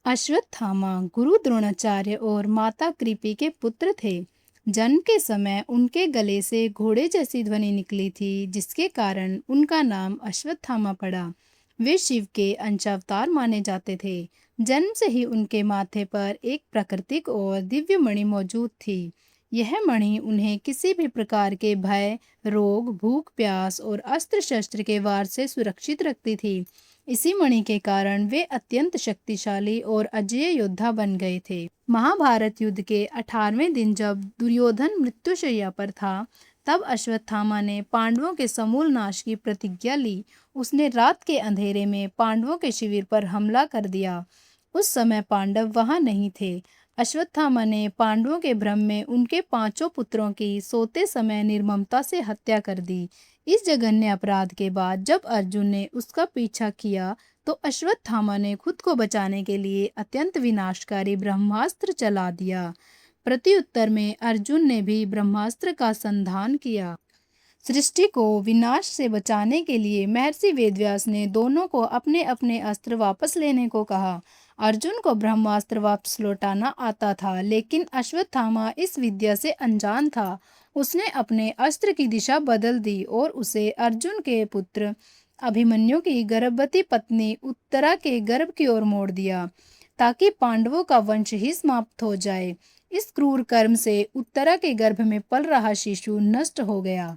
अश्वत्थामा गुरु द्रोणाचार्य और माता कृपि के पुत्र थे। जन्म के समय उनके गले से घोड़े जैसी ध्वनि निकली थी, जिसके कारण उनका नाम अश्वत्थामा पड़ा। वे शिव के अंशावतार माने जाते थे। जन्म से ही उनके माथे पर एक प्राकृतिक और दिव्य मणि मौजूद थी। यह मणि उन्हें किसी भी प्रकार के भय, रोग, भूख, प्यास और अस्त्र शस्त्र के वार से सुरक्षित रखती थी। इसी मणि के कारण वे अत्यंत शक्तिशाली और अजेय योद्धा बन गए थे। महाभारत युद्ध के 18वें दिन जब दुर्योधन मृत्युशैया पर था, तब अश्वत्थामा ने पांडवों के समूल नाश की प्रतिज्ञा ली। उसने रात के अंधेरे में पांडवों के शिविर पर हमला कर दिया। उस समय पांडव वहां नहीं थे। अश्वत्थामा ने पांडवों के भ्रम में उनके 5 पुत्रों की सोते समय निर्ममता से हत्या कर दी। इस जघन्य अपराध के बाद जब अर्जुन ने उसका पीछा किया, तो अश्वत्थामा ने खुद को बचाने के लिए अत्यंत विनाशकारी ब्रह्मास्त्र चला दिया। प्रत्युत्तर में अर्जुन ने भी ब्रह्मास्त्र का संधान किया। सृष्टि को विनाश से बचाने के लिए महर्षि वेदव्यास ने दोनों को अपने अपने अस्त्र वापस लेने को कहा। अर्जुन को ब्रह्मास्त्र वापस लौटाना आता था, लेकिन अश्वत्थामा इस विद्या से अनजान था। उसने अपने अस्त्र की दिशा बदल दी और उसे अर्जुन के पुत्र अभिमन्यु की गर्भवती पत्नी उत्तरा के गर्भ की ओर मोड़ दिया, ताकि पांडवों का वंश ही समाप्त हो जाए। इस क्रूर कर्म से उत्तरा के गर्भ में पल रहा शिशु नष्ट हो गया।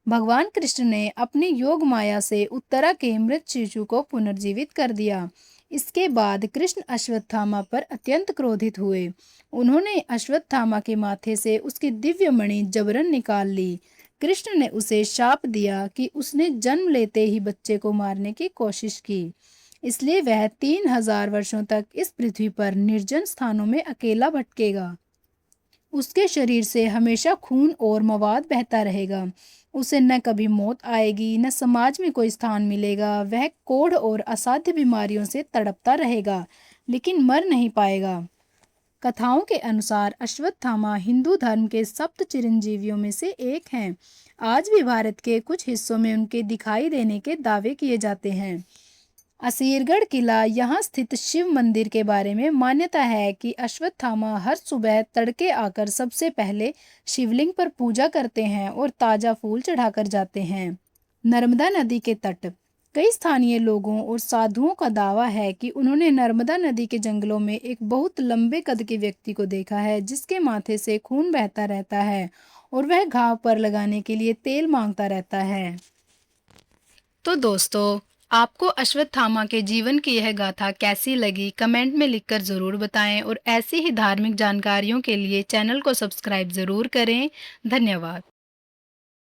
भगवान कृष्ण ने अपनी योग माया से उत्तरा के मृत शिशु को पुनर्जीवित कर दिया। इसके बाद कृष्ण अश्वत्थामा पर अत्यंत क्रोधित हुए। उन्होंने अश्वत्थामा के माथे से उसकी दिव्य मणि जबरन निकाल ली। कृष्ण ने उसे शाप दिया कि उसने जन्म लेते ही बच्चे को मारने की कोशिश की, इसलिए वह 3000 वर्षों तक इस पृथ्वी पर निर्जन स्थानों में अकेला भटकेगा। उसके शरीर से हमेशा खून और मवाद बहता रहेगा। उसे न कभी मौत आएगी, न समाज में कोई स्थान मिलेगा। वह कोढ़ और असाध्य बीमारियों से तड़पता रहेगा, लेकिन मर नहीं पाएगा। कथाओं के अनुसार अश्वत्थामा हिंदू धर्म के सप्त चिरंजीवियों में से एक हैं। आज भी भारत के कुछ हिस्सों में उनके दिखाई देने के दावे किए जाते हैं। असीरगढ़ किला यहाँ स्थित शिव मंदिर के बारे में मान्यता है कि अश्वत्थामा हर सुबह तड़के आकर सबसे पहले शिवलिंग पर पूजा करते हैं और ताजा फूल चढ़ाकर जाते हैं। नर्मदा नदी के तट। कई स्थानीय लोगों और साधुओं का दावा है कि उन्होंने नर्मदा नदी के जंगलों में एक बहुत लंबे कद के व्यक्ति को देखा है, जिसके माथे से खून बहता रहता है और वह घाव पर लगाने के लिए तेल मांगता रहता है। तो दोस्तों, आपको अश्वत्थामा के जीवन की यह गाथा कैसी लगी, कमेंट में लिखकर ज़रूर बताएं और ऐसी ही धार्मिक जानकारियों के लिए चैनल को सब्सक्राइब ज़रूर करें। धन्यवाद।